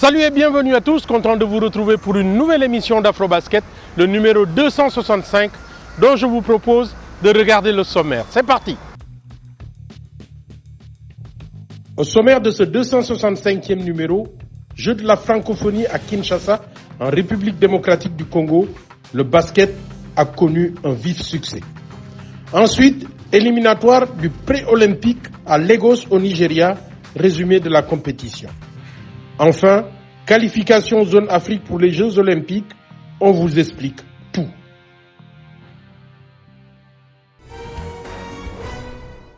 Salut et bienvenue à tous, content de vous retrouver pour une nouvelle émission d'Afrobasket, le numéro 265, dont je vous propose de regarder le sommaire. C'est parti! Au sommaire de ce 265e numéro, Jeux de la francophonie à Kinshasa, en République démocratique du Congo, le basket a connu un vif succès. Ensuite, éliminatoire du pré-olympique à Lagos au Nigeria, résumé de la compétition. Enfin, qualification zone Afrique pour les Jeux olympiques, on vous explique tout.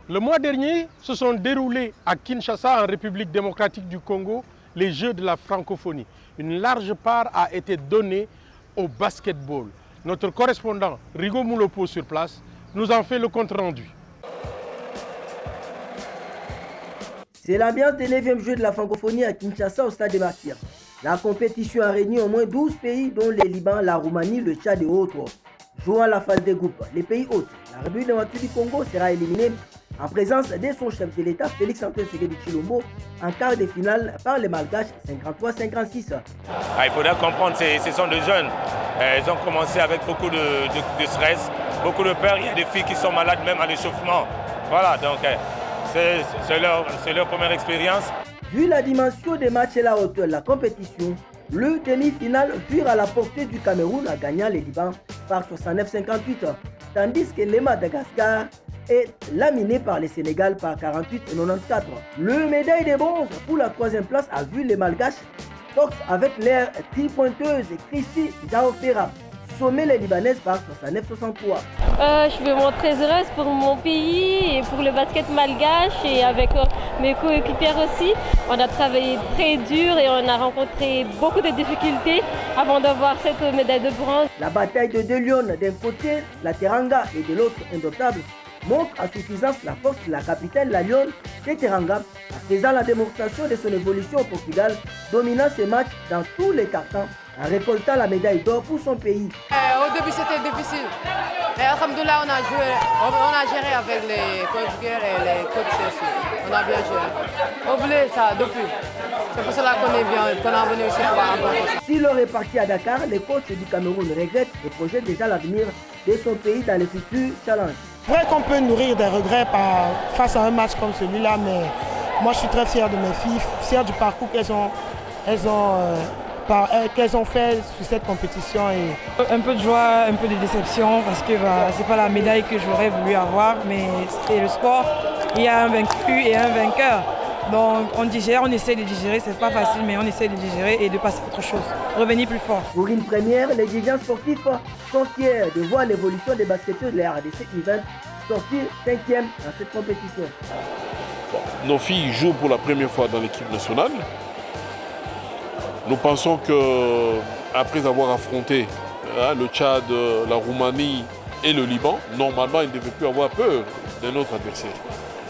Le mois dernier, se sont déroulés à Kinshasa, en République démocratique du Congo, les Jeux de la francophonie. Une large part a été donnée au basketball. Notre correspondant Rigo Moulopo sur place nous en fait le compte-rendu. C'est l'ambiance des 9e Jeux de la francophonie à Kinshasa au stade des Martyrs. La compétition a réuni au moins 12 pays dont les Liban, la Roumanie, le Tchad et autres. Jouant à la phase des groupes, les pays hôtes, la République démocratique du Congo sera éliminée en présence de son chef de l'État, Félix Antoine Tshisekedi Tshilombo, en quart de finale par les Malgaches 53-56. Il faudra comprendre, ce sont des jeunes. Ils ont commencé avec beaucoup de stress, beaucoup de peur. Il y a des filles qui sont malades même à l'échauffement. Voilà, donc c'est leur première expérience. Vu la dimension des matchs et la hauteur de la compétition, le demi-finale furent à la portée du Cameroun en gagnant les Liban par 69-58, tandis que le Madagascar est laminé par le Sénégal par 48-94. Le médaille de bronze pour la 3e place a vu les Malgaches Fox avec l'air tripointeuse Christy Jaofera sommer les Libanaises par 69-63. Je suis vraiment très heureuse pour mon pays et pour le basket malgache et avec mes coéquipières aussi. On a travaillé très dur et on a rencontré beaucoup de difficultés avant d'avoir cette médaille de bronze. La bataille de deux lions d'un côté, la Teranga, et de l'autre, Indotable, montre à suffisance la force de la capitaine, la Lyon de Teranga, en faisant la démonstration de son évolution au Portugal, dominant ses matchs dans tous les cartons, en récoltant la médaille d'or pour son pays. Au début c'était difficile, mais alhamdoulilah on a géré avec les coéquipiers et les coachs aussi. On a bien géré. On voulait ça depuis. C'est pour cela qu'on est venu aussi pour remporter ça. S'il aurait parti à Dakar, les coachs du Cameroun regrettent et projettent déjà l'avenir de son pays dans les futurs challenges. C'est vrai qu'on peut nourrir des regrets face à un match comme celui-là, mais moi je suis très fier de mes filles, fier du parcours qu'elles ont fait sur cette compétition. Et un peu de joie, un peu de déception parce que c'est pas la médaille que j'aurais voulu avoir, mais c'est le sport. Il y a un vaincu et un vainqueur. Donc on digère, on essaie de digérer, c'est pas facile, mais on essaie de digérer et de passer à autre chose, revenir plus fort. Pour une première, les dirigeants sportifs sont fiers de voir l'évolution des basketteurs de la RDC Event sortir 5e dans cette compétition. Nos filles jouent pour la première fois dans l'équipe nationale. Nous pensons qu'après avoir affronté le Tchad, la Roumanie et le Liban, normalement, ils ne devaient plus avoir peur d'un autre adversaire.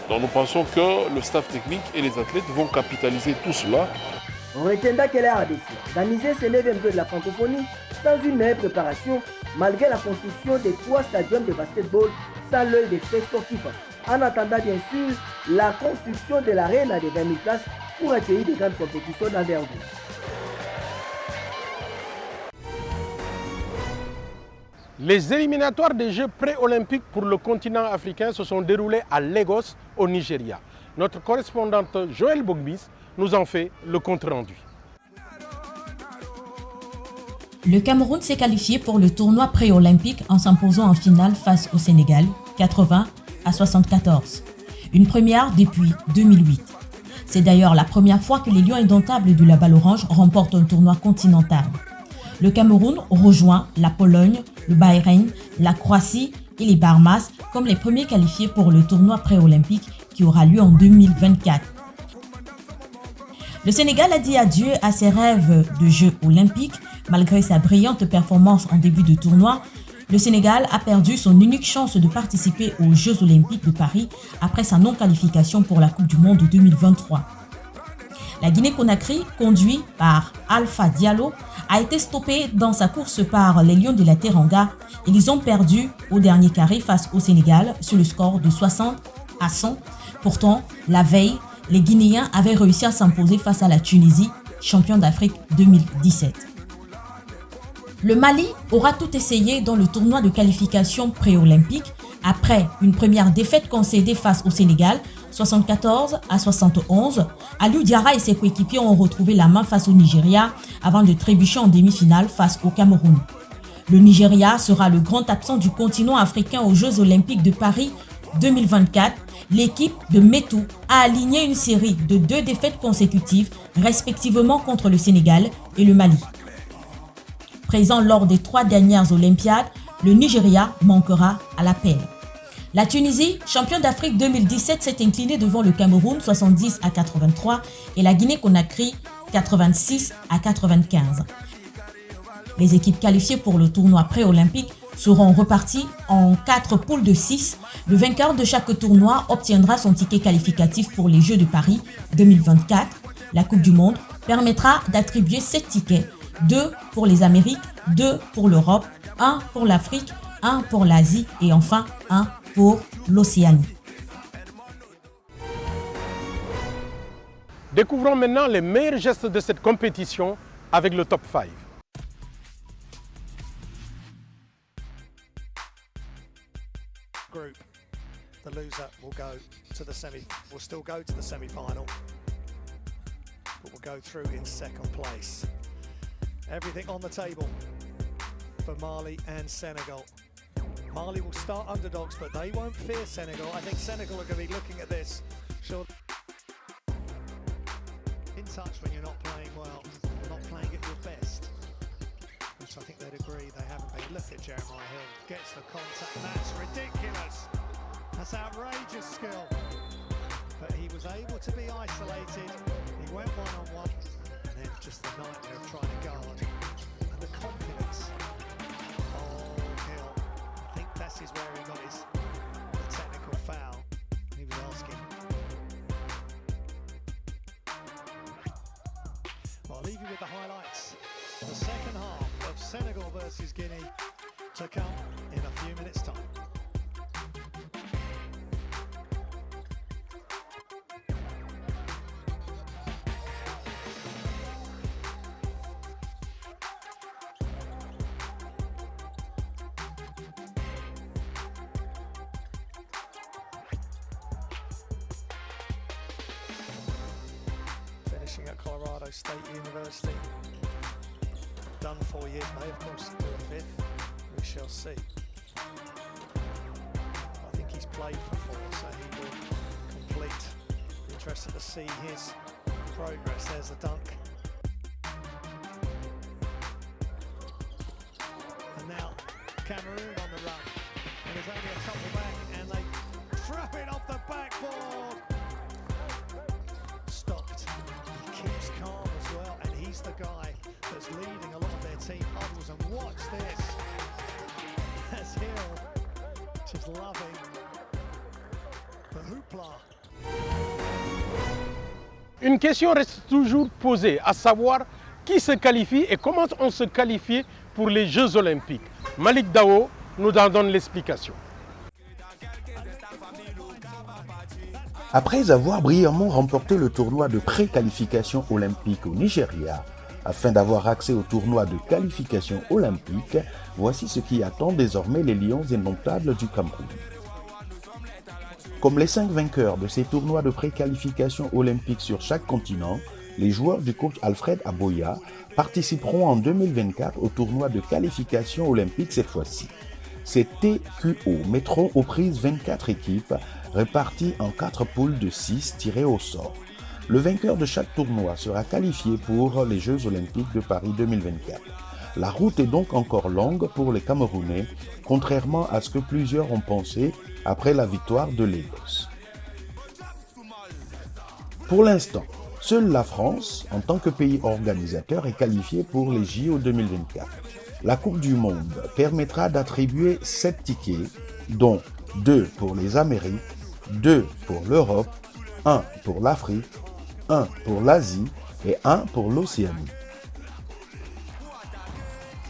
Donc nous pensons que le staff technique et les athlètes vont capitaliser tout cela. On retiendra que la RDC organisait ses 9e Jeux de la francophonie sans une meilleure préparation, malgré la construction des 3 stadiums de basketball sans l'œil des faits sportifs. En attendant bien sûr la construction de l'arène de 20 000 places pour accueillir des grandes compétitions d'envergure. Les éliminatoires des Jeux pré-olympiques pour le continent africain se sont déroulés à Lagos, au Nigeria. Notre correspondante Joël Bogbis nous en fait le compte-rendu. Le Cameroun s'est qualifié pour le tournoi pré-olympique en s'imposant en finale face au Sénégal, 80-74. Une première depuis 2008. C'est d'ailleurs la première fois que les Lions indomptables de la Balle Orange remportent un tournoi continental. Le Cameroun rejoint la Pologne, le Bahreïn, la Croatie et les Bahamas comme les premiers qualifiés pour le tournoi pré-olympique qui aura lieu en 2024. Le Sénégal a dit adieu à ses rêves de Jeux olympiques. Malgré sa brillante performance en début de tournoi, le Sénégal a perdu son unique chance de participer aux Jeux olympiques de Paris après sa non-qualification pour la Coupe du Monde 2023. La Guinée-Conakry, conduite par Alpha Diallo, a été stoppée dans sa course par les Lions de la Teranga et ils ont perdu au dernier carré face au Sénégal sur le score de 60-100. Pourtant, la veille, les Guinéens avaient réussi à s'imposer face à la Tunisie champion d'Afrique 2017. Le Mali aura tout essayé dans le tournoi de qualification pré-olympique après une première défaite concédée face au Sénégal, 74-71. Aliou Diarra et ses coéquipiers ont retrouvé la main face au Nigeria avant de trébucher en demi-finale face au Cameroun. Le Nigeria sera le grand absent du continent africain aux Jeux Olympiques de Paris 2024. L'équipe de Metou a aligné une série de 2 défaites consécutives, respectivement contre le Sénégal et le Mali. Présent lors des 3 dernières Olympiades, le Nigeria manquera à l'appel. La Tunisie, champion d'Afrique 2017, s'est inclinée devant le Cameroun 70-83 et la Guinée-Conakry 86-95. Les équipes qualifiées pour le tournoi pré-olympique seront reparties en 4 poules de 6. Le vainqueur de chaque tournoi obtiendra son ticket qualificatif pour les Jeux de Paris 2024. La Coupe du Monde permettra d'attribuer 7 tickets, 2 pour les Amériques, 2 pour l'Europe, 1 pour l'Afrique, 1 pour l'Asie et enfin 1 pour l'Océanie. Découvrons maintenant les meilleurs gestes de cette compétition avec le top 5. Group, the loser will go to the will still go to the semi-final, but will go through in second place. Everything on the table for Mali and Senegal. Mali will start underdogs, but they won't fear Senegal. I think Senegal are going to be looking at this. Sure. In touch when you're not playing well, not playing at your best. Which I think they'd agree they haven't been. Look at Jeremiah Hill, gets the contact. That's ridiculous. That's outrageous skill. But he was able to be isolated. He went one-on-one. And then just the nightmare of trying to guard. And the confidence. Is where he got his technical foul. He was asking. Well, I'll leave you with the highlights. The second half of Senegal versus Guinea to come in a few minutes' time. At Colorado State University. Done 4 years, may of course do a 5th. We shall see. I think he's played for 4, so he will complete. Interested to see his progress. There's a dunk. And now Cameroon on the run. And there's only a couple back, and they throw it off the backboard. Keeps calm as well, and he's the guy that's leading a lot of their team huddles. And watch this, as Hill just loving the hoopla. Une question reste toujours posée, à savoir qui se qualifie et comment on se qualifie pour les Jeux Olympiques. Malik Dao nous en donne l'explication. Après avoir brillamment remporté le tournoi de pré-qualification olympique au Nigeria, afin d'avoir accès au tournoi de qualification olympique, voici ce qui attend désormais les Lions indomptables du Cameroun. Comme les 5 vainqueurs de ces tournois de pré-qualification olympique sur chaque continent, les joueurs du coach Alfred Aboya participeront en 2024 au tournoi de qualification olympique cette fois-ci. Ces TQO mettront aux prises 24 équipes réparties en 4 poules de 6 tirées au sort. Le vainqueur de chaque tournoi sera qualifié pour les Jeux Olympiques de Paris 2024. La route est donc encore longue pour les Camerounais, contrairement à ce que plusieurs ont pensé après la victoire de Lagos. Pour l'instant, seule la France, en tant que pays organisateur, est qualifiée pour les JO 2024. La Coupe du Monde permettra d'attribuer 7 tickets, dont 2 pour les Amériques, 2 pour l'Europe, 1 pour l'Afrique, 1 pour l'Asie et 1 pour l'Océanie.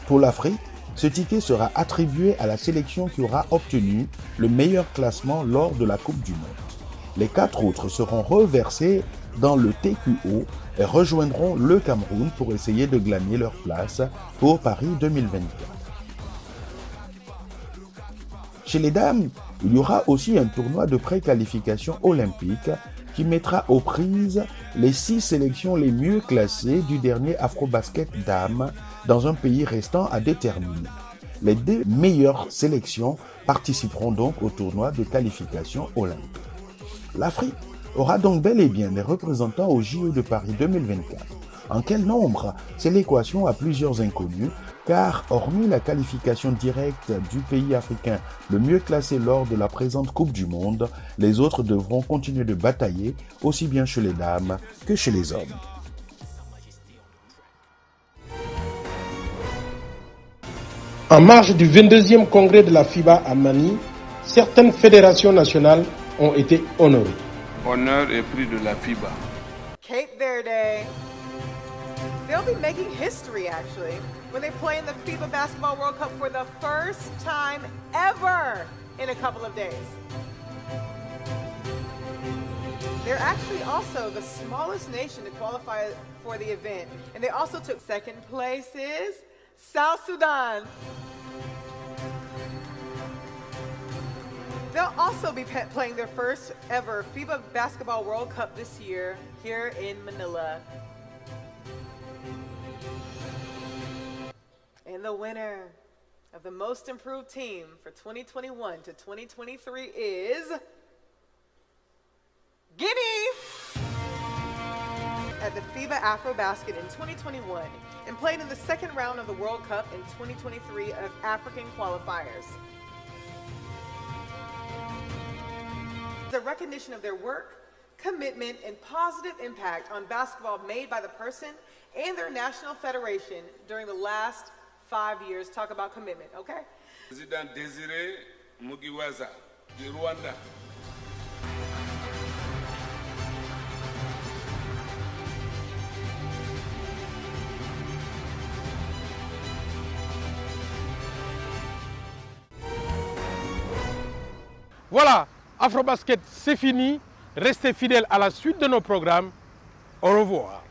Pour l'Afrique, ce ticket sera attribué à la sélection qui aura obtenu le meilleur classement lors de la Coupe du Monde. Les 4 autres seront reversés dans le TQO et rejoindront le Cameroun pour essayer de glaner leur place pour Paris 2024. Chez les dames, il y aura aussi un tournoi de préqualification olympique qui mettra aux prises les 6 sélections les mieux classées du dernier Afrobasket Dames dans un pays restant à déterminer. Les 2 meilleures sélections participeront donc au tournoi de qualification olympique. L'Afrique aura donc bel et bien des représentants au JO de Paris 2024. En quel nombre? C'est l'équation à plusieurs inconnus, car hormis la qualification directe du pays africain le mieux classé lors de la présente Coupe du Monde, les autres devront continuer de batailler aussi bien chez les dames que chez les hommes. En marge du 22e congrès de la FIBA à Manille, certaines fédérations nationales ont été honorées. Honneur et prix de la FIBA. Cape Verde. They'll be making history, actually, when they play in the FIBA Basketball World Cup for the first time ever in a couple of days. They're actually also the smallest nation to qualify for the event, and they also took second place is South Sudan. They'll also be playing their first ever FIBA Basketball World Cup this year here in Manila. And the winner of the most improved team for 2021 to 2023 is Guinea at the FIBA Afrobasket in 2021 and played in the second round of the World Cup in 2023 of African qualifiers. The recognition of their work, commitment, and positive impact on basketball made by the person and their national federation during the last 5 years. Talk about commitment, okay? Président Désiré Mugiwaza du Rwanda. Voilà, Afrobasket, c'est fini. Restez fidèles à la suite de nos programmes. Au revoir.